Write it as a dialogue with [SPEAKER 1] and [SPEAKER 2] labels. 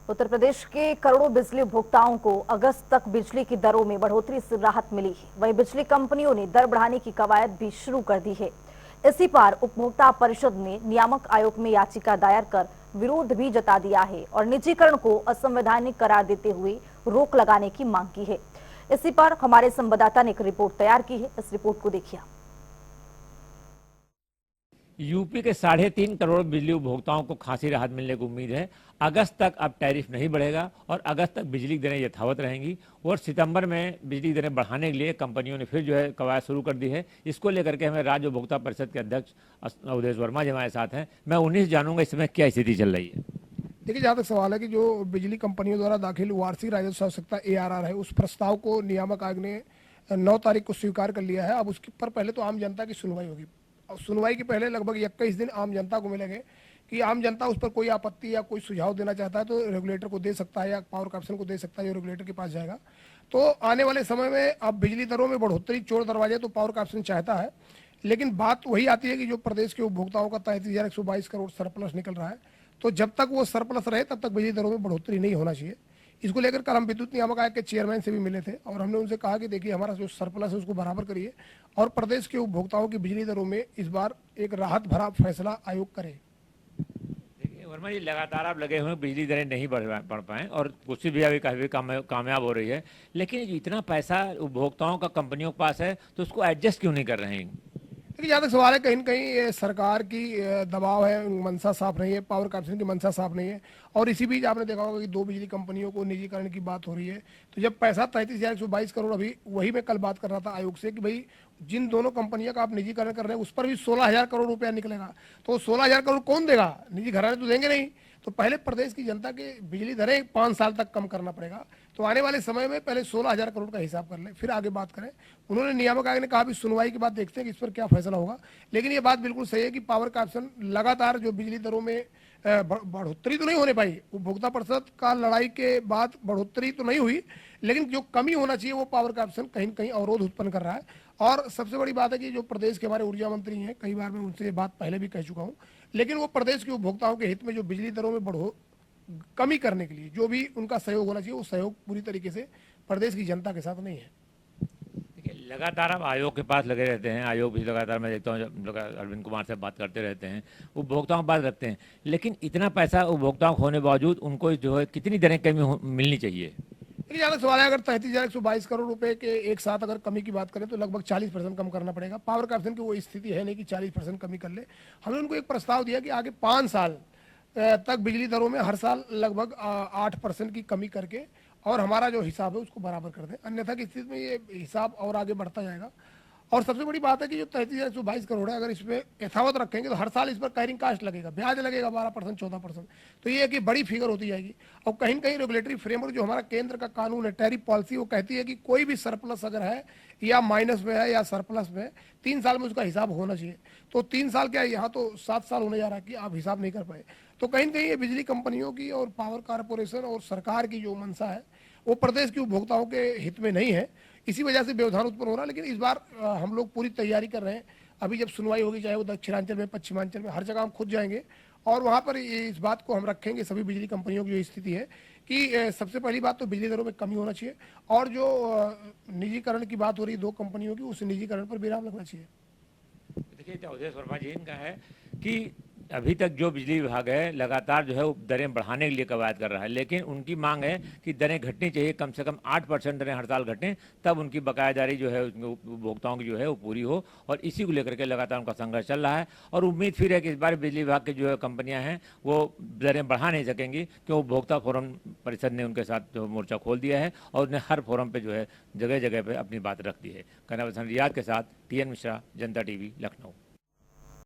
[SPEAKER 1] उत्तर प्रदेश के करोड़ों बिजली उपभोक्ताओं को अगस्त तक बिजली की दरों में बढ़ोतरी से राहत मिली है। वहीं बिजली कंपनियों ने दर बढ़ाने की कवायद भी शुरू कर दी है। इसी पर उपभोक्ता परिषद ने नियामक आयोग में याचिका दायर कर विरोध भी जता दिया है और निजीकरण को असंवैधानिक करार देते हुए रोक लगाने की मांग की है। इसी पर हमारे संवाददाता ने एक रिपोर्ट तैयार की है। इस रिपोर्ट को देखिए।
[SPEAKER 2] यूपी के 3.5 करोड़ बिजली उपभोक्ताओं को खासी राहत मिलने की उम्मीद है। अगस्त तक अब टैरिफ नहीं बढ़ेगा और अगस्त तक बिजली की दरें यथावत रहेंगी और सितंबर में बिजली की दरें बढ़ाने के लिए कंपनियों ने फिर कवायद शुरू कर दी है। इसको लेकर के हमें राज्य उपभोक्ता परिषद के अध्यक्ष अवधेश वर्मा जी हमारे साथ हैं। मैं उन्हीं से जानूंगा इस समय क्या स्थिति चल रही है।
[SPEAKER 3] देखिए, जहाँ तक सवाल है कि जो बिजली कंपनियों द्वारा दाखिल वार्षिक राजस्व आवश्यकता ARR है, उस प्रस्ताव को नियामक आयोग ने 9 तारीख को स्वीकार कर लिया है। अब उसके पर पहले तो आम जनता की सुनवाई होगी और सुनवाई के पहले लगभग 21 दिन आम जनता को मिलेंगे कि आम जनता उस पर कोई आपत्ति या कोई सुझाव देना चाहता है तो रेगुलेटर को दे सकता है या पावर कॉर्पोरेशन को दे सकता है, जो रेगुलेटर के पास जाएगा। तो आने वाले समय में अब बिजली दरों में बढ़ोतरी चोर दरवाजे तो पावर कॉर्पोरेशन चाहता है, लेकिन बात वही आती है कि जो प्रदेश के उपभोक्ताओं का 33,122 करोड़ सरप्लस निकल रहा है, तो जब तक वो सरप्लस रहे तब तक बिजली दरों में बढ़ोतरी नहीं होना चाहिए। इसको लेकर कल हम विद्युत नियामक आयोग के चेयरमैन से भी मिले थे और हमने उनसे कहा कि देखिए, हमारा जो सरप्लस है उसको बराबर करिए और प्रदेश के उपभोक्ताओं की बिजली दरों में इस बार एक राहत भरा फैसला आयोग करे।
[SPEAKER 2] देखिए वर्मा जी, लगातार आप लगे हुए बिजली दरें नहीं बढ़ पाए और कोशिश भी अभी काफी कामयाब हो रही है, लेकिन इतना पैसा उपभोक्ताओं का कंपनियों के पास है तो उसको एडजस्ट क्यों नहीं कर रहे हैं?
[SPEAKER 3] देखिए, जहाँ तक सवाल है, कहीं न कहीं ये सरकार की दबाव है, मंशा साफ नहीं है, पावर कॉर्पोरेशन की मंशा साफ नहीं है। और इसी बीच आपने देखा होगा कि 2 बिजली कंपनियों को निजीकरण की बात हो रही है। तो जब पैसा 33,122 करोड़, अभी वही मैं कल बात कर रहा था आयोग से कि भाई जिन दोनों कंपनियों का आप निजीकरण कर रहे हैं उस पर भी 16,000 करोड़ रुपया निकलेगा। तो 16,000 करोड़ कौन देगा? निजी घराने तो देंगे नहीं। तो पहले प्रदेश की जनता के बिजली दरें 5 साल तक कम करना पड़ेगा। तो आने वाले समय में पहले 16,000 करोड़ का हिसाब कर लें, फिर आगे बात करें। उन्होंने नियामक आयोग ने कहा भी सुनवाई के बाद देखते हैं कि इस पर क्या फैसला होगा। लेकिन ये बात बिल्कुल सही है कि पावर कॉर्पोरेशन लगातार जो बिजली दरों में बढ़ोतरी तो नहीं होने पाई, उपभोक्ता परिषद का लड़ाई के बाद बढ़ोतरी तो नहीं हुई, लेकिन जो कमी होना चाहिए वो पावर कॉर्पोरेशन कहीं न कहीं अवरोध उत्पन्न कर रहा है। और सबसे बड़ी बात है कि जो प्रदेश के हमारे ऊर्जा मंत्री हैं, कई बार मैं उनसे ये बात पहले भी कह चुका हूँ, लेकिन वो प्रदेश के उपभोक्ताओं के हित में जो बिजली दरों में कमी करने के लिए जो भी उनका सहयोग होना चाहिए, वो सहयोग पूरी तरीके से प्रदेश की जनता के साथ नहीं है।
[SPEAKER 2] देखिए, लगातार आप आयोग के पास लगे रहते हैं, आयोग भी लगातार मैं देखता हूँ अरविंद कुमार से बात करते रहते हैं, उपभोक्ताओं की बात रखते हैं, लेकिन इतना पैसा उपभोक्ताओं को होने के बावजूद उनको जो है कितनी दरें कमी मिलनी चाहिए?
[SPEAKER 3] देखिए, ज़्यादा सवाल है, अगर 33,122 करोड़ रुपए के एक साथ अगर कमी की बात करें तो लगभग 40% कम करना पड़ेगा। पावर कॉर्पोरेशन की वो स्थिति है नहीं कि 40% कमी कर ले। हमने उनको एक प्रस्ताव दिया कि आगे 5 साल तक बिजली दरों में हर साल लगभग 8% की कमी करके और हमारा जो हिसाब है उसको बराबर कर दें, अन्यथा की स्थिति में ये हिसाब और आगे बढ़ता जाएगा। और सबसे बड़ी बात है कि जो 33,122 करोड़ है, अगर इसमें यथावत रखेंगे तो हर साल इस पर कैरिंग कास्ट लगेगा, ब्याज लगेगा 12% 14%। तो ये है कि बड़ी फिगर होती जाएगी। और कहीं न कहीं रेगुलेटरी फ्रेमवर्क जो हमारा केंद्र का कानून है, टैरिफ पॉलिसी, वो कहती है कि कोई भी सरप्लस अगर है या माइनस में है या सरप्लस में है, 3 साल में उसका हिसाब होना चाहिए। तो 3 साल क्या है, यहाँ तो 7 साल होने जा रहा है कि आप हिसाब नहीं कर पाए। तो कहीं न कहीं ये बिजली कंपनियों की और पावर कॉर्पोरेशन और सरकार की जो मंशा है वो प्रदेश के उपभोक्ताओं के हित में नहीं है। इसी वजह से व्यवधान उत्पन्न हो रहा है। लेकिन इस बार हम लोग पूरी तैयारी कर रहे हैं। अभी जब सुनवाई होगी, चाहे वो दक्षिणांचल में, पश्चिमांचल में, हर जगह हम खुद जाएंगे और वहाँ पर इस बात को हम रखेंगे, सभी बिजली कंपनियों की जो स्थिति है कि सबसे पहली बात तो बिजली दरों में कमी होना चाहिए और जो निजीकरण की बात हो रही है 2 कंपनियों की, उस निजीकरण पर विराम लगना चाहिए।
[SPEAKER 2] देखिए, अवधेश वर्मा जी इनका है कि अभी तक जो बिजली विभाग है लगातार जो है वो दरें बढ़ाने के लिए कवायद कर रहा है, लेकिन उनकी मांग है कि दरें घटनी चाहिए, कम से कम 8% दरें हर साल घटें, तब उनकी बकायादारी जो है उपभोक्ताओं की जो है वो पूरी हो। और इसी को लेकर के लगातार उनका संघर्ष चल रहा है और उम्मीद फिर है कि इस बार बिजली विभाग की जो है कंपनियां हैं वो दरें बढ़ा नहीं सकेंगी, क्योंकि उपभोक्ता फोरम परिषद ने उनके साथ जो मोर्चा खोल दिया है और उन्हें हर फोरम पर जो है जगह जगह पर अपनी बात रख दी है। कैमरा पर्सन रियाज के साथ TN मिश्रा, जनता TV, लखनऊ।